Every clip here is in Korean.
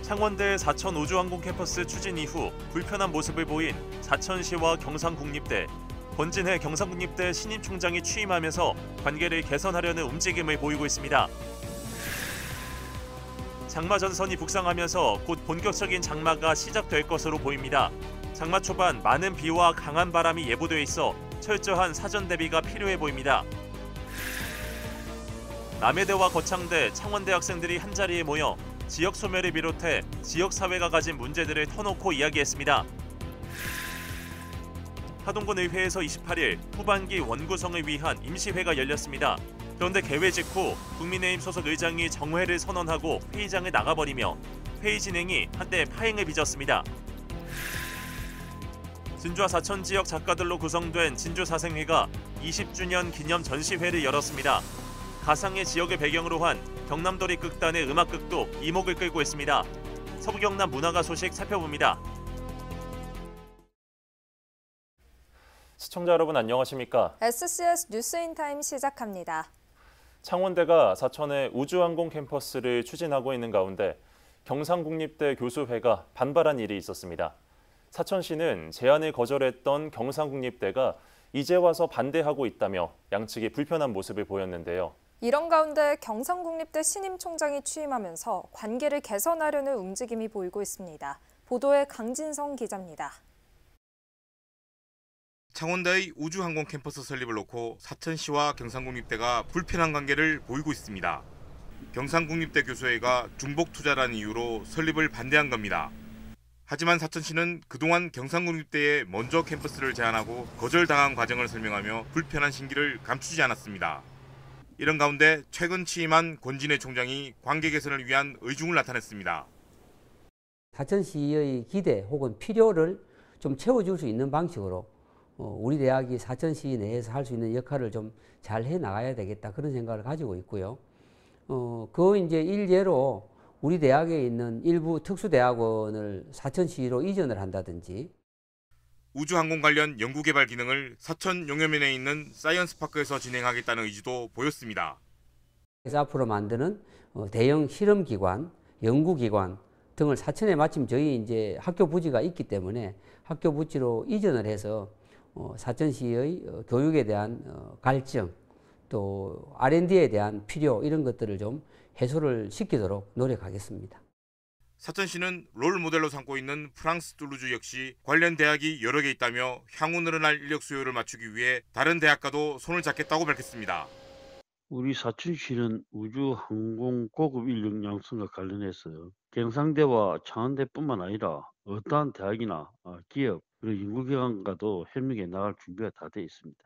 창원대 사천 우주항공 캠퍼스 추진 이후 불편한 모습을 보인 사천시와 경상국립대, 권진해 경상국립대 신임 총장이 취임하면서 관계를 개선하려는 움직임을 보이고 있습니다. 장마 전선이 북상하면서 곧 본격적인 장마가 시작될 것으로 보입니다. 장마 초반 많은 비와 강한 바람이 예보돼 있어 철저한 사전 대비가 필요해 보입니다. 남해대와 거창대, 창원대 학생들이 한자리에 모여 지역 소멸을 비롯해 지역 사회가 가진 문제들을 터놓고 이야기했습니다. 하동군 의회에서 28일 후반기 원구성을 위한 임시회가 열렸습니다. 그런데 개회 직후 국민의힘 소속 의장이 정회를 선언하고 회의장을 나가버리며 회의 진행이 한때 파행을 빚었습니다. 진주와 사천 지역 작가들로 구성된 진주사생회가 20주년 기념 전시회를 열었습니다. 가상의 지역을 배경으로 한 경남도리 극단의 음악극도 이목을 끌고 있습니다. 서부경남 문화가 소식 살펴봅니다. 시청자 여러분 안녕하십니까? SCS 뉴스인타임 시작합니다. 창원대가 사천의 우주항공 캠퍼스를 추진하고 있는 가운데 경상국립대 교수회가 반발한 일이 있었습니다. 사천시는 제안을 거절했던 경상국립대가 이제 와서 반대하고 있다며 양측이 불편한 모습을 보였는데요. 이런 가운데 경상국립대 신임 총장이 취임하면서 관계를 개선하려는 움직임이 보이고 있습니다. 보도에 강진성 기자입니다. 창원대의 우주항공 캠퍼스 설립을 놓고 사천시와 경상국립대가 불편한 관계를 보이고 있습니다. 경상국립대 교수회가 중복투자라는 이유로 설립을 반대한 겁니다. 하지만 사천시는 그동안 경상국립대에 먼저 캠퍼스를 제안하고 거절당한 과정을 설명하며 불편한 심기를 감추지 않았습니다. 이런 가운데 최근 취임한 권진해 총장이 관계 개선을 위한 의중을 나타냈습니다. 사천시의 기대 혹은 필요를 좀 채워줄 수 있는 방식으로 우리 대학이 사천시 내에서 할 수 있는 역할을 좀 잘 해 나가야 되겠다 그런 생각을 가지고 있고요. 그 이제 일례로 우리 대학에 있는 일부 특수대학원을 사천시로 이전을 한다든지 우주항공 관련 연구개발 기능을 사천 용여면에 있는 사이언스파크에서 진행하겠다는 의지도 보였습니다. 그래서 앞으로 만드는 대형 실험기관, 연구기관 등을 사천에 마침 저희 이제 학교 부지가 있기 때문에 학교 부지로 이전을 해서 사천시의 교육에 대한 갈증 또 R&D에 대한 필요 이런 것들을 좀 해소를 시키도록 노력하겠습니다. 사천시는 롤 모델로 삼고 있는 프랑스 툴루즈 역시 관련 대학이 여러 개 있다며 향후 늘어날 인력 수요를 맞추기 위해 다른 대학과도 손을 잡겠다고 밝혔습니다. 우리 사천시는 우주항공 고급 인력 양성과 관련해서 경상대와 창원대뿐만 아니라 어떠한 대학이나 기업 그리고 연구기관과도 협력해 나갈 준비가 다 돼 있습니다.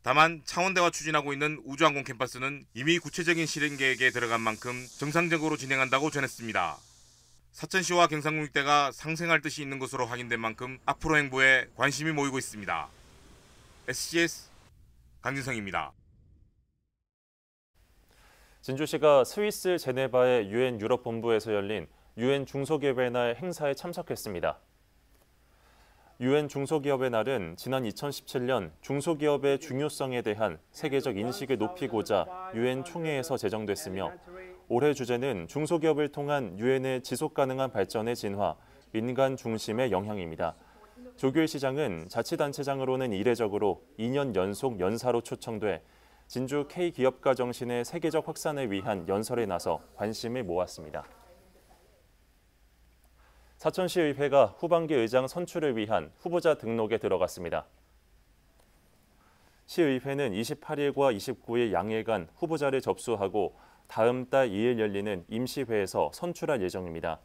다만 창원대가 추진하고 있는 우주항공 캠퍼스는 이미 구체적인 실행 계획에 들어간 만큼 정상적으로 진행한다고 전했습니다. 사천시와 경상국립대가 상생할 뜻이 있는 것으로 확인된 만큼 앞으로 행보에 관심이 모이고 있습니다. SCS 강진성입니다. 진주시가 스위스 제네바의 UN 유럽 본부에서 열린 UN 중소기업의 날 행사에 참석했습니다. UN 중소기업의 날은 지난 2017년 중소기업의 중요성에 대한 세계적 인식을 높이고자 UN 총회에서 제정됐으며 올해 주제는 중소기업을 통한 유엔의 지속가능한 발전의 진화, 민간 중심의 영향입니다. 조규일 시장은 자치단체장으로는 이례적으로 2년 연속 연사로 초청돼 진주 K기업가 정신의 세계적 확산을 위한 연설에 나서 관심을 모았습니다. 사천시의회가 후반기 의장 선출을 위한 후보자 등록에 들어갔습니다. 시의회는 28일과 29일 양일간 후보자를 접수하고 다음 달 2일 열리는 임시회에서 선출할 예정입니다.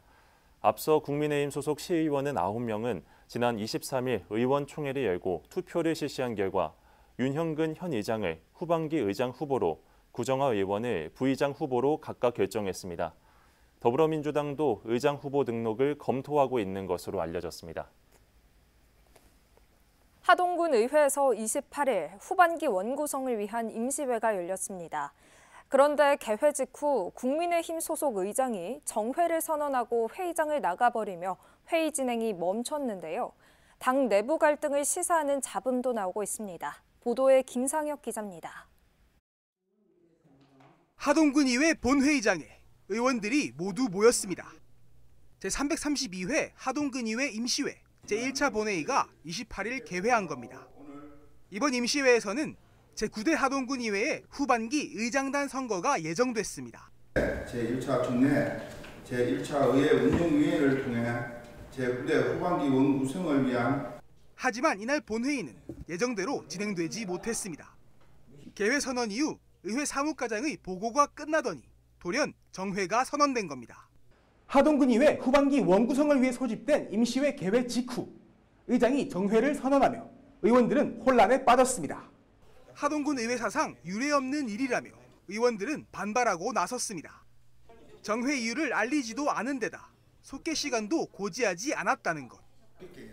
앞서 국민의힘 소속 시의원은 9명은 지난 23일 의원총회를 열고 투표를 실시한 결과 윤형근 현 의장을 후반기 의장 후보로, 구정화 의원을 부의장 후보로 각각 결정했습니다. 더불어민주당도 의장 후보 등록을 검토하고 있는 것으로 알려졌습니다. 하동군 의회에서 28일 후반기 원구성을 위한 임시회가 열렸습니다. 그런데 개회 직후 국민의힘 소속 의장이 정회를 선언하고 회의장을 나가버리며 회의 진행이 멈췄는데요. 당 내부 갈등을 시사하는 잡음도 나오고 있습니다. 보도에 김상혁 기자입니다. 하동군 의회 본회의장에 의원들이 모두 모였습니다. 제332회 하동근의회 임시회 제1차 본회의가 28일 개회한 겁니다. 이번 임시회에서는 제9대 하동군의회의 후반기 의장단 선거가 예정됐습니다. 제1차 총회, 제1차 의회 운영위회를 통해 제9대 후반기 원구성을 위한 하지만 이날 본회의는 예정대로 진행되지 못했습니다. 개회 선언 이후 의회 사무과장의 보고가 끝나더니 돌연 정회가 선언된 겁니다. 하동군의회 후반기 원구성을 위해 소집된 임시회 개회 직후 의장이 정회를 선언하며 의원들은 혼란에 빠졌습니다. 하동군 의회 사상 유례없는 일이라며 의원들은 반발하고 나섰습니다. 정회 이유를 알리지도 않은 데다 속개 시간도 고지하지 않았다는 것.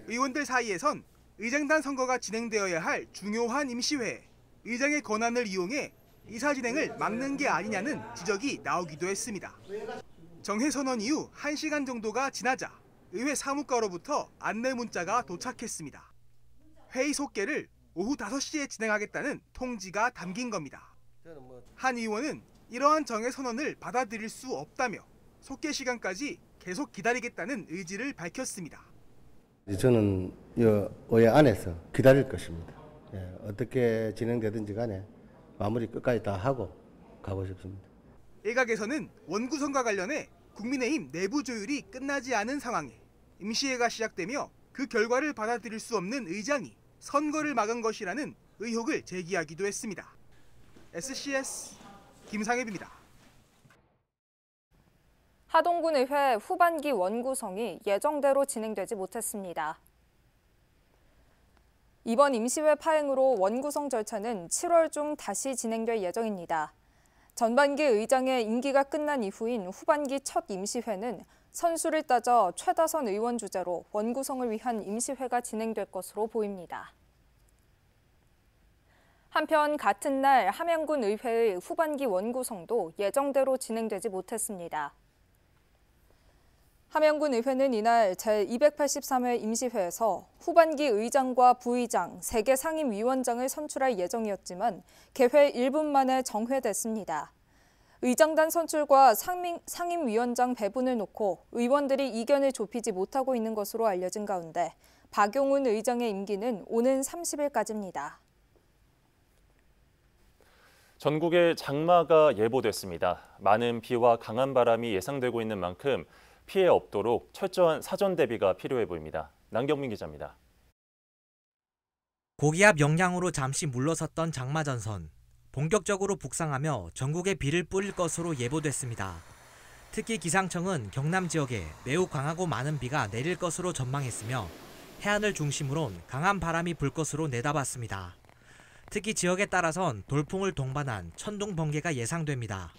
의원들 사이에선 의장단 선거가 진행되어야 할 중요한 임시회에 의장의 권한을 이용해 이사 진행을 막는 게 아니냐는 지적이 나오기도 했습니다. 정회 선언 이후 1시간 정도가 지나자 의회 사무과로부터 안내 문자가 도착했습니다. 회의 속개를 오후 5시에 진행하겠다는 통지가 담긴 겁니다. 한 의원은 이러한 정회 선언을 받아들일 수 없다며 속개 시간까지 계속 기다리겠다는 의지를 밝혔습니다. 저는 의회 안에서 기다릴 것입니다. 어떻게 진행되든지 간에 마무리 끝까지 다 하고 가고 싶습니다. 일각에서는 원구성과 관련해 국민의힘 내부 조율이 끝나지 않은 상황에 임시회가 시작되며 그 결과를 받아들일 수 없는 의장이 선거를 막은 것이라는 의혹을 제기하기도 했습니다. SCS 김상엽입니다. 하동군의회 후반기 원구성이 예정대로 진행되지 못했습니다. 이번 임시회 파행으로 원구성 절차는 7월 중 다시 진행될 예정입니다. 전반기 의장의 임기가 끝난 이후인 후반기 첫 임시회는 선수를 따져 최다선 의원 주재로 원구성을 위한 임시회가 진행될 것으로 보입니다. 한편 같은 날 함양군 의회의 후반기 원구성도 예정대로 진행되지 못했습니다. 함양군 의회는 이날 제283회 임시회에서 후반기 의장과 부의장, 3개 상임위원장을 선출할 예정이었지만 개회 1분 만에 정회됐습니다. 의장단 선출과 상임위원장 배분을 놓고 의원들이 이견을 좁히지 못하고 있는 것으로 알려진 가운데 박용훈 의장의 임기는 오는 30일까지입니다. 전국에 장마가 예보됐습니다. 많은 비와 강한 바람이 예상되고 있는 만큼 피해 없도록 철저한 사전 대비가 필요해 보입니다. 남경민 기자입니다. 고기압 영향으로 잠시 물러섰던 장마 전선. 본격적으로 북상하며 전국에 비를 뿌릴 것으로 예보됐습니다. 특히 기상청은 경남 지역에 매우 강하고 많은 비가 내릴 것으로 전망했으며 해안을 중심으론 강한 바람이 불 것으로 내다봤습니다. 특히 지역에 따라선 돌풍을 동반한 천둥 번개가 예상됩니다.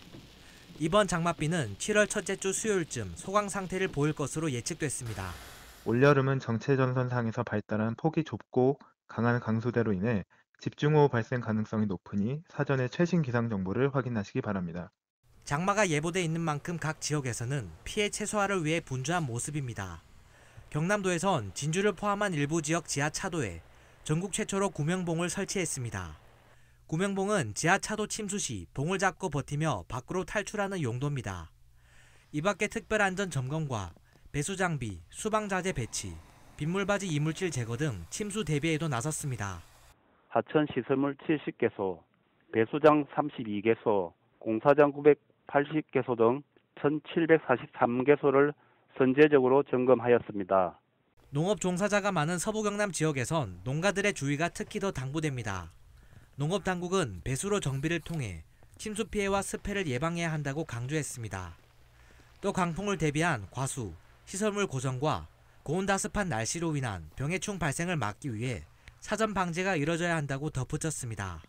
이번 장맛비는 7월 첫째 주 수요일쯤 소강 상태를 보일 것으로 예측됐습니다. 올여름은 정체전선상에서 발달한 폭이 좁고 강한 강수대로 인해 집중호우 발생 가능성이 높으니 사전에 최신 기상 정보를 확인하시기 바랍니다. 장마가 예보돼 있는 만큼 각 지역에서는 피해 최소화를 위해 분주한 모습입니다. 경남도에선 진주를 포함한 일부 지역 지하차도에 전국 최초로 구명봉을 설치했습니다. 구명봉은 지하차도 침수 시 봉을 잡고 버티며 밖으로 탈출하는 용도입니다. 이 밖에 특별안전 점검과 배수장비, 수방자재 배치, 빗물바지 이물질 제거 등 침수 대비에도 나섰습니다. 하천 시설물 70개소, 배수장 32개소, 공사장 980개소 등 1,743개소를 선제적으로 점검하였습니다. 농업 종사자가 많은 서부 경남 지역에선 농가들의 주의가 특히 더 당부됩니다. 농업당국은 배수로 정비를 통해 침수 피해와 습해를 예방해야 한다고 강조했습니다. 또 강풍을 대비한 과수, 시설물 고정과 고온다습한 날씨로 인한 병해충 발생을 막기 위해 사전 방제가 이뤄져야 한다고 덧붙였습니다.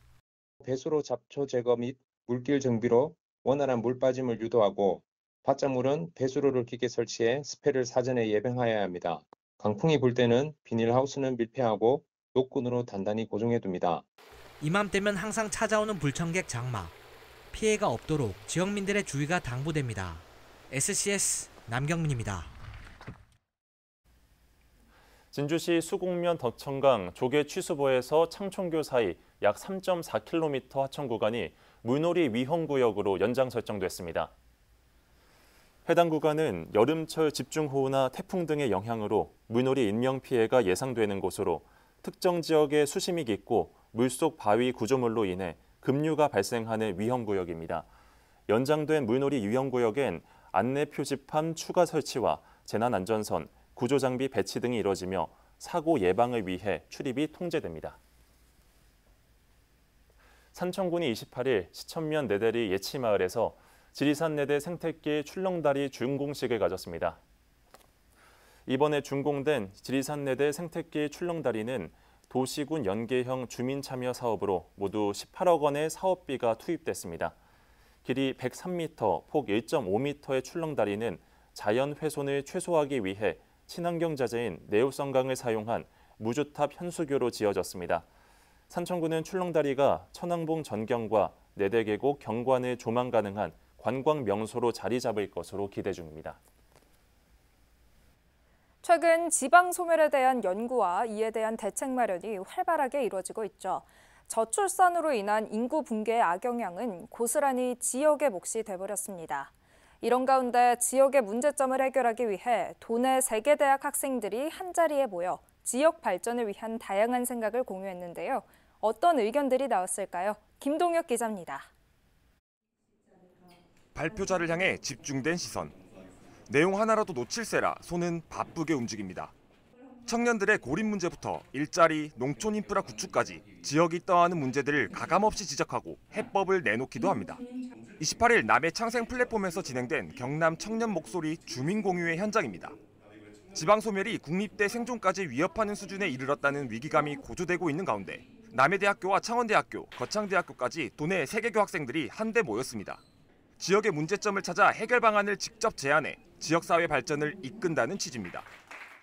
배수로 잡초 제거 및 물길 정비로 원활한 물 빠짐을 유도하고 바닷물은 배수로를 깊게 설치해 습해를 사전에 예방해야 합니다. 강풍이 불 때는 비닐하우스는 밀폐하고 노끈으로 단단히 고정해둡니다. 이맘때면 항상 찾아오는 불청객 장마. 피해가 없도록 지역민들의 주의가 당부됩니다. SCS 남경민입니다. 진주시 수곡면 덕천강 조개 취수보에서 창촌교 사이 약 3.4km 하천 구간이 물놀이 위험구역으로 연장 설정됐습니다. 해당 구간은 여름철 집중호우나 태풍 등의 영향으로 물놀이 인명피해가 예상되는 곳으로 특정 지역에 수심이 깊고 물속 바위 구조물로 인해 급류가 발생하는 위험구역입니다. 연장된 물놀이 위험구역엔 안내 표지판 추가 설치와 재난안전선, 구조장비 배치 등이 이뤄지며 사고 예방을 위해 출입이 통제됩니다. 산청군이 28일 시천면 내대리 예치마을에서 지리산 내대 생태길 출렁다리 준공식을 가졌습니다. 이번에 준공된 지리산 내대 생태길 출렁다리는 도시군 연계형 주민 참여 사업으로 모두 18억 원의 사업비가 투입됐습니다. 길이 103m, 폭 1.5m의 출렁다리는 자연 훼손을 최소화하기 위해 친환경 자재인 네오성강을 사용한 무주탑 현수교로 지어졌습니다. 산청군은 출렁다리가 천왕봉 전경과 내대계곡 경관을 조망 가능한 관광 명소로 자리 잡을 것으로 기대 중입니다. 최근 지방 소멸에 대한 연구와 이에 대한 대책 마련이 활발하게 이루어지고 있죠. 저출산으로 인한 인구 붕괴의 악영향은 고스란히 지역의 몫이 돼버렸습니다. 이런 가운데 지역의 문제점을 해결하기 위해 도내 세계대학 학생들이 한자리에 모여 지역 발전을 위한 다양한 생각을 공유했는데요. 어떤 의견들이 나왔을까요? 김동혁 기자입니다. 발표자를 향해 집중된 시선. 내용 하나라도 놓칠세라 손은 바쁘게 움직입니다. 청년들의 고립 문제부터 일자리, 농촌 인프라 구축까지 지역이 떠안은 문제들을 가감없이 지적하고 해법을 내놓기도 합니다. 28일 남해 창생 플랫폼에서 진행된 경남 청년 목소리 주민 공유회 현장입니다. 지방 소멸이 국립대 생존까지 위협하는 수준에 이르렀다는 위기감이 고조되고 있는 가운데 남해대학교와 창원대학교, 거창대학교까지 도내 3개교 학생들이 한데 모였습니다. 지역의 문제점을 찾아 해결 방안을 직접 제안해 지역사회 발전을 이끈다는 취지입니다.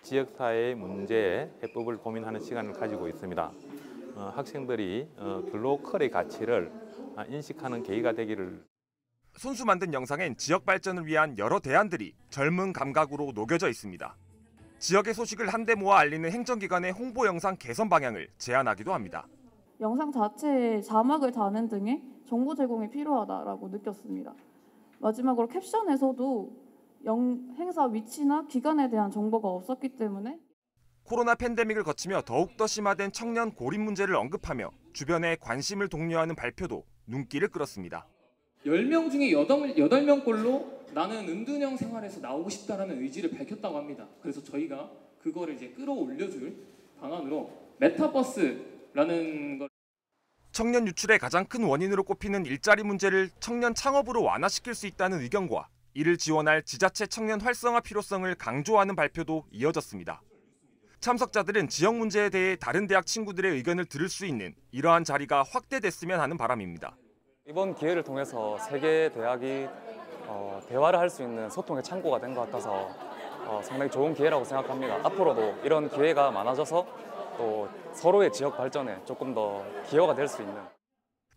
지역사회의 문제에 해법을 고민하는 시간을 가지고 있습니다. 학생들이 글로컬의 가치를 인식하는 계기가 되기를. 손수 만든 영상엔 지역 발전을 위한 여러 대안들이 젊은 감각으로 녹여져 있습니다. 지역의 소식을 한데 모아 알리는 행정기관의 홍보 영상 개선 방향을 제안하기도 합니다. 영상 자체에 자막을 다는 등의 정보 제공이 필요하다고 느꼈습니다. 마지막으로 캡션에서도 행사 위치나 기간에 대한 정보가 없었기 때문에 코로나 팬데믹을 거치며 더욱더 심화된 청년 고립 문제를 언급하며 주변에 관심을 독려하는 발표도 눈길을 끌었습니다. 10명 중에 8명꼴로 나는 은둔형 생활에서 나오고 싶다라는 의지를 밝혔다고 합니다. 그래서 저희가 그거를 이제 끌어올려줄 방안으로 메타버스라는 걸. 청년 유출의 가장 큰 원인으로 꼽히는 일자리 문제를 청년 창업으로 완화시킬 수 있다는 의견과 이를 지원할 지자체 청년 활성화 필요성을 강조하는 발표도 이어졌습니다. 참석자들은 지역 문제에 대해 다른 대학 친구들의 의견을 들을 수 있는 이러한 자리가 확대됐으면 하는 바람입니다. 이번 기회를 통해서 세 개 대학이 대화를 할 수 있는 소통의 창구가 된 것 같아서 상당히 좋은 기회라고 생각합니다. 앞으로도 이런 기회가 많아져서 또 서로의 지역 발전에 조금 더 기여가 될 수 있는.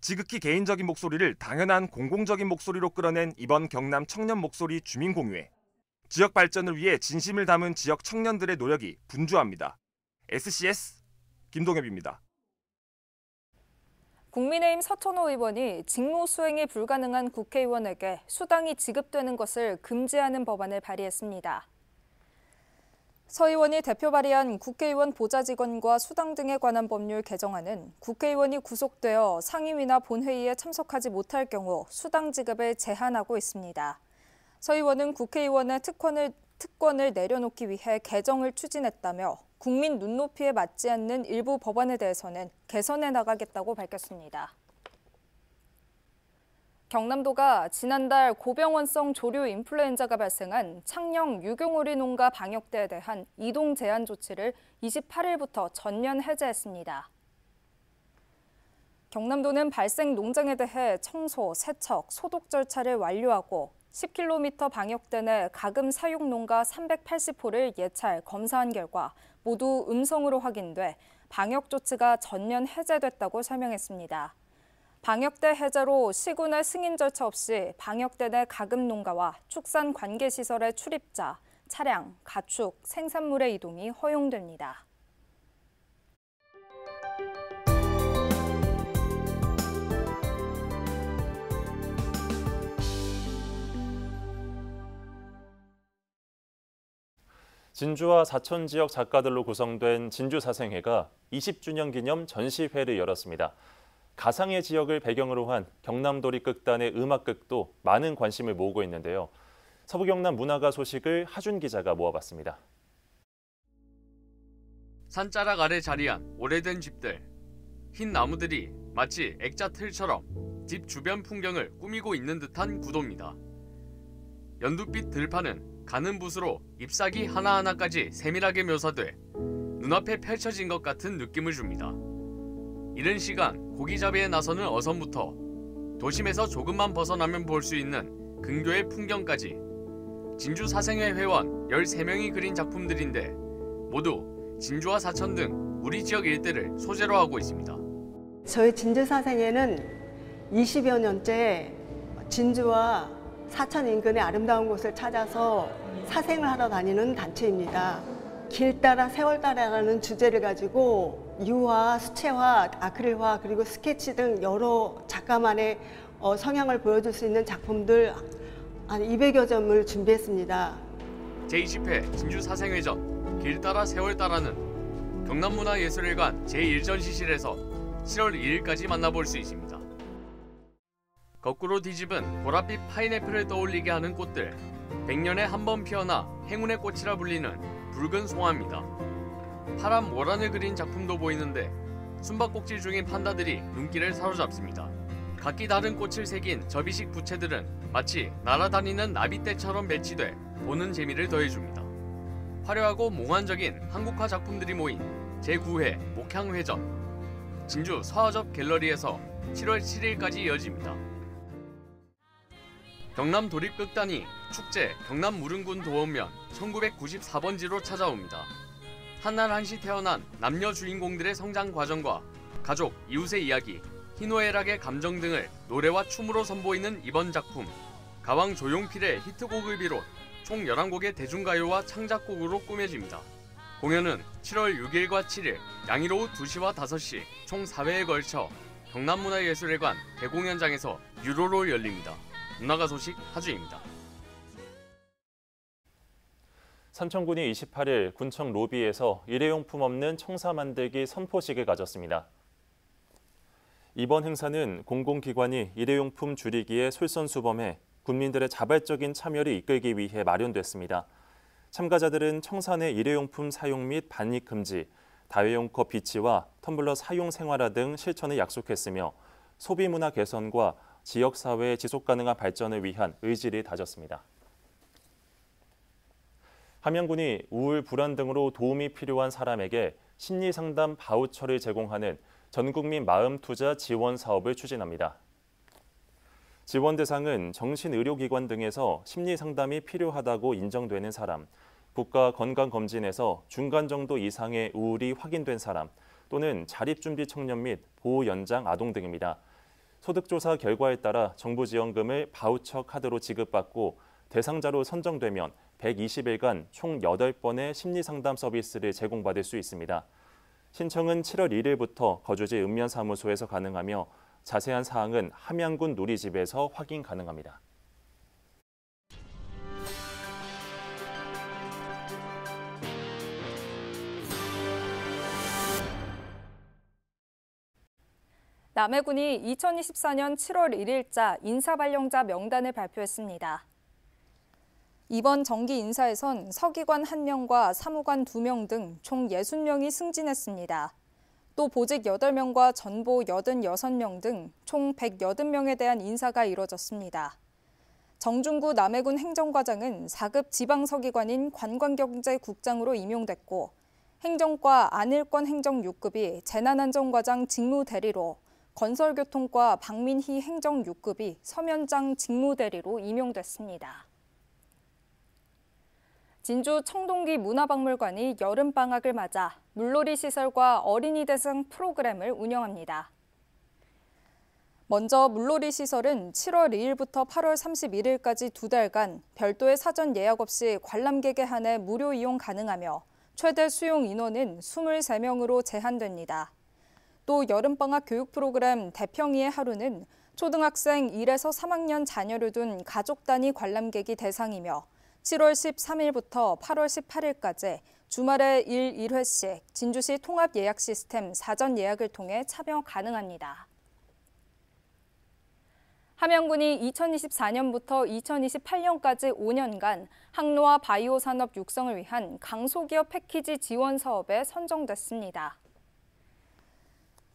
지극히 개인적인 목소리를 당연한 공공적인 목소리로 끌어낸 이번 경남 청년 목소리 주민 공유회. 지역 발전을 위해 진심을 담은 지역 청년들의 노력이 분주합니다. SCS 김동엽입니다. 국민의힘 서천호 의원이 직무 수행이 불가능한 국회의원에게 수당이 지급되는 것을 금지하는 법안을 발의했습니다. 서 의원이 대표 발의한 국회의원 보좌직원과 수당 등에 관한 법률 개정안은 국회의원이 구속되어 상임위나 본회의에 참석하지 못할 경우 수당 지급을 제한하고 있습니다. 서 의원은 국회의원의 특권을 내려놓기 위해 개정을 추진했다며 국민 눈높이에 맞지 않는 일부 법안에 대해서는 개선해 나가겠다고 밝혔습니다. 경남도가 지난달 고병원성 조류 인플루엔자가 발생한 창녕 유경오리 농가 방역대에 대한 이동 제한 조치를 28일부터 전면 해제했습니다. 경남도는 발생 농장에 대해 청소, 세척, 소독 절차를 완료하고 10km 방역대 내 가금 사육 농가 380호를 예찰 검사한 결과 모두 음성으로 확인돼 방역 조치가 전면 해제됐다고 설명했습니다. 방역대 해제로 시군의 승인 절차 없이 방역대 내 가금 농가와 축산 관계시설의 출입자, 차량, 가축, 생산물의 이동이 허용됩니다. 진주와 사천 지역 작가들로 구성된 진주사생회가 20주년 기념 전시회를 열었습니다. 가상의 지역을 배경으로 한 경남도립 극단의 음악극도 많은 관심을 모으고 있는데요. 서부경남 문화가 소식을 하준 기자가 모아봤습니다. 산자락 아래 자리한 오래된 집들. 흰 나무들이 마치 액자 틀처럼 집 주변 풍경을 꾸미고 있는 듯한 구도입니다. 연두빛 들판은 가는 붓으로 잎사귀 하나하나까지 세밀하게 묘사돼 눈앞에 펼쳐진 것 같은 느낌을 줍니다. 이른 시간 고기잡이에 나서는 어선부터 도심에서 조금만 벗어나면 볼 수 있는 근교의 풍경까지 진주사생회 회원 13명이 그린 작품들인데 모두 진주와 사천 등 우리 지역 일대를 소재로 하고 있습니다. 저희 진주사생회는 20여 년째 진주와 사천 인근의 아름다운 곳을 찾아서 사생을 하러 다니는 단체입니다. 길 따라 세월 따라라는 주제를 가지고 유화, 수채화, 아크릴화 그리고 스케치 등 여러 작가만의 성향을 보여줄 수 있는 작품들 한 200여 점을 준비했습니다. 제20회 진주사생회전 길 따라 세월 따라는 경남문화예술회관 제1전시실에서 7월 2일까지 만나볼 수 있습니다. 거꾸로 뒤집은 보랏빛 파인애플을 떠올리게 하는 꽃들, 100년에 한 번 피어나 행운의 꽃이라 불리는 붉은 송화입니다. 파란 모란을 그린 작품도 보이는데 숨바꼭질 중인 판다들이 눈길을 사로잡습니다. 각기 다른 꽃을 새긴 접이식 부채들은 마치 날아다니는 나비떼처럼 배치돼 보는 재미를 더해줍니다. 화려하고 몽환적인 한국화 작품들이 모인 제9회 목향회전, 진주 서화접 갤러리에서 7월 7일까지 이어집니다. 경남 도립극단이 축제 경남 무릉군 도원면 1994번지로 찾아옵니다. 한날 한시 태어난 남녀 주인공들의 성장 과정과 가족, 이웃의 이야기, 희노애락의 감정 등을 노래와 춤으로 선보이는 이번 작품. 가왕 조용필의 히트곡을 비롯 총 11곡의 대중가요와 창작곡으로 꾸며집니다. 공연은 7월 6일과 7일 양일 오후 2시와 5시 총 4회에 걸쳐 경남문화예술회관 대공연장에서 유료로 열립니다. 문화가 소식 하주입니다. 삼천군이 28일 군청 로비에서 일회용품 없는 청사 만들기 선포식을 가졌습니다. 이번 행사는 공공기관이 일회용품 줄이기에 솔선수범해 국민들의 자발적인 참여를 이끌기 위해 마련됐습니다. 참가자들은 청사 내 일회용품 사용 및 반입 금지, 다회용 컵 비치와 텀블러 사용 생활화 등 실천을 약속했으며 소비문화 개선과 지역사회의 지속가능한 발전을 위한 의지를 다졌습니다. 함양군이 우울, 불안 등으로 도움이 필요한 사람에게 심리상담 바우처를 제공하는 전국민 마음투자 지원 사업을 추진합니다. 지원 대상은 정신의료기관 등에서 심리상담이 필요하다고 인정되는 사람, 국가건강검진에서 중간 정도 이상의 우울이 확인된 사람, 또는 자립준비 청년 및 보호연장 아동 등입니다. 소득조사 결과에 따라 정부 지원금을 바우처 카드로 지급받고 대상자로 선정되면 120일간 총 8번의 심리상담 서비스를 제공받을 수 있습니다. 신청은 7월 1일부터 거주지 읍면사무소에서 가능하며 자세한 사항은 함양군 누리집에서 확인 가능합니다. 남해군이 2024년 7월 1일자 인사발령자 명단을 발표했습니다. 이번 정기 인사에선 서기관 1명과 사무관 2명 등 총 60명이 승진했습니다. 또 보직 8명과 전보 86명 등 총 180명에 대한 인사가 이뤄졌습니다. 정중구 남해군 행정과장은 4급 지방서기관인 관광경제국장으로 임용됐고 행정과 안일권 행정 6급이 재난안전과장 직무대리로 건설교통과 박민희 행정 6급이 서면장 직무대리로 임용됐습니다. 진주 청동기 문화박물관이 여름방학을 맞아 물놀이 시설과 어린이 대상 프로그램을 운영합니다. 먼저 물놀이 시설은 7월 2일부터 8월 31일까지 2달간 별도의 사전 예약 없이 관람객에 한해 무료 이용 가능하며 최대 수용 인원은 23명으로 제한됩니다. 또 여름방학 교육 프로그램 대평이의 하루는 초등학생 1에서 3학년 자녀를 둔 가족 단위 관람객이 대상이며 7월 13일부터 8월 18일까지 주말에 1회씩 진주시 통합 예약 시스템 사전 예약을 통해 참여 가능합니다. 함양군이 2024년부터 2028년까지 5년간 항로와 바이오 산업 육성을 위한 강소기업 패키지 지원 사업에 선정됐습니다.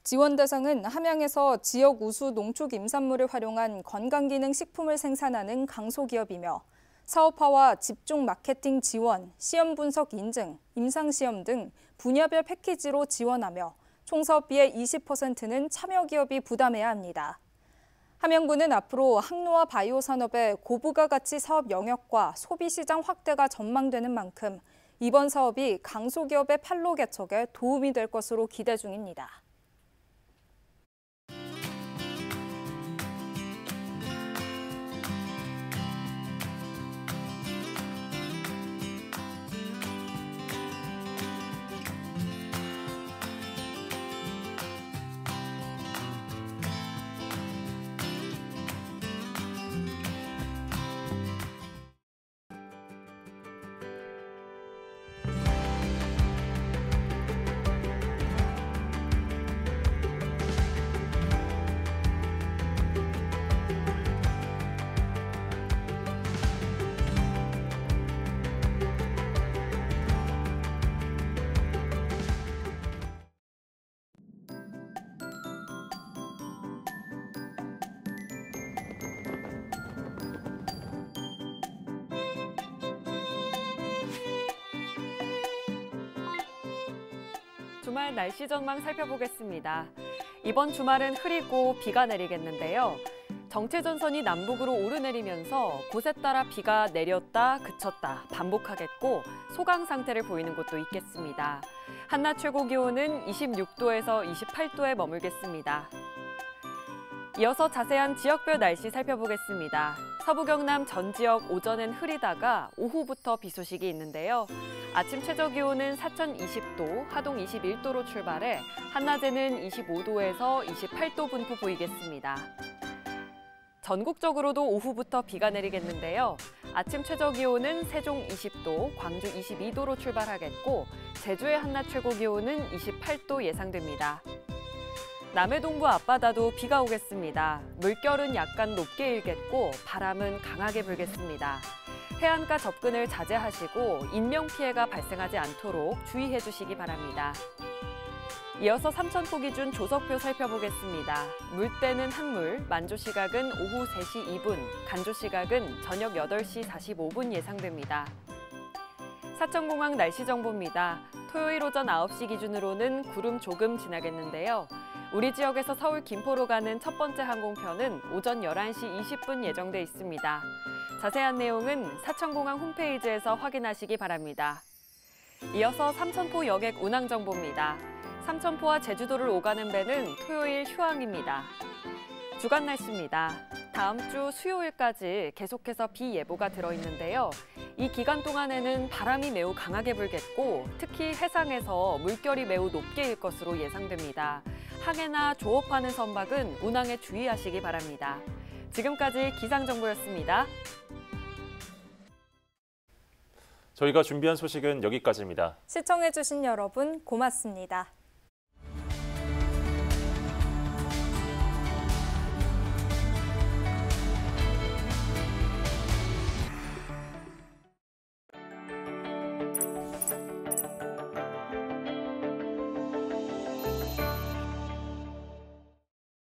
지원 대상은 함양에서 지역 우수 농축 임산물을 활용한 건강기능 식품을 생산하는 강소기업이며 사업화와 집중 마케팅 지원, 시험 분석 인증, 임상시험 등 분야별 패키지로 지원하며 총 사업비의 20%는 참여 기업이 부담해야 합니다. 함양군은 앞으로 항로와 바이오 산업의 고부가가치 사업 영역과 소비시장 확대가 전망되는 만큼 이번 사업이 강소기업의 판로 개척에 도움이 될 것으로 기대 중입니다. 주말 날씨 전망 살펴보겠습니다. 이번 주말은 흐리고 비가 내리겠는데요. 정체전선이 남북으로 오르내리면서 곳에 따라 비가 내렸다 그쳤다 반복하겠고 소강 상태를 보이는 곳도 있겠습니다. 한낮 최고 기온은 26도에서 28도에 머물겠습니다. 이어서 자세한 지역별 날씨 살펴보겠습니다. 서부 경남 전 지역 오전엔 흐리다가 오후부터 비 소식이 있는데요. 아침 최저 기온은 사천 20도, 하동 21도로 출발해 한낮에는 25도에서 28도 분포 보이겠습니다. 전국적으로도 오후부터 비가 내리겠는데요. 아침 최저 기온은 세종 20도, 광주 22도로 출발하겠고 제주의 한낮 최고 기온은 28도 예상됩니다. 남해 동부 앞바다도 비가 오겠습니다. 물결은 약간 높게 일겠고 바람은 강하게 불겠습니다. 해안가 접근을 자제하시고 인명피해가 발생하지 않도록 주의해 주시기 바랍니다. 이어서 삼천포 기준 조석표 살펴보겠습니다. 물때는 한물, 만조시각은 오후 3시 2분, 간조시각은 저녁 8시 45분 예상됩니다. 사천공항 날씨 정보입니다. 토요일 오전 9시 기준으로는 구름 조금 지나겠는데요. 우리 지역에서 서울 김포로 가는 첫 번째 항공편은 오전 11시 20분 예정돼 있습니다. 자세한 내용은 사천공항 홈페이지에서 확인하시기 바랍니다. 이어서 삼천포 여객 운항 정보입니다. 삼천포와 제주도를 오가는 배는 토요일 휴항입니다. 주간 날씨입니다. 다음 주 수요일까지 계속해서 비 예보가 들어있는데요. 이 기간 동안에는 바람이 매우 강하게 불겠고 특히 해상에서 물결이 매우 높게 일 것으로 예상됩니다. 항해나 조업하는 선박은 운항에 주의하시기 바랍니다. 지금까지 기상정보였습니다. 저희가 준비한 소식은 여기까지입니다. 시청해주신 여러분 고맙습니다.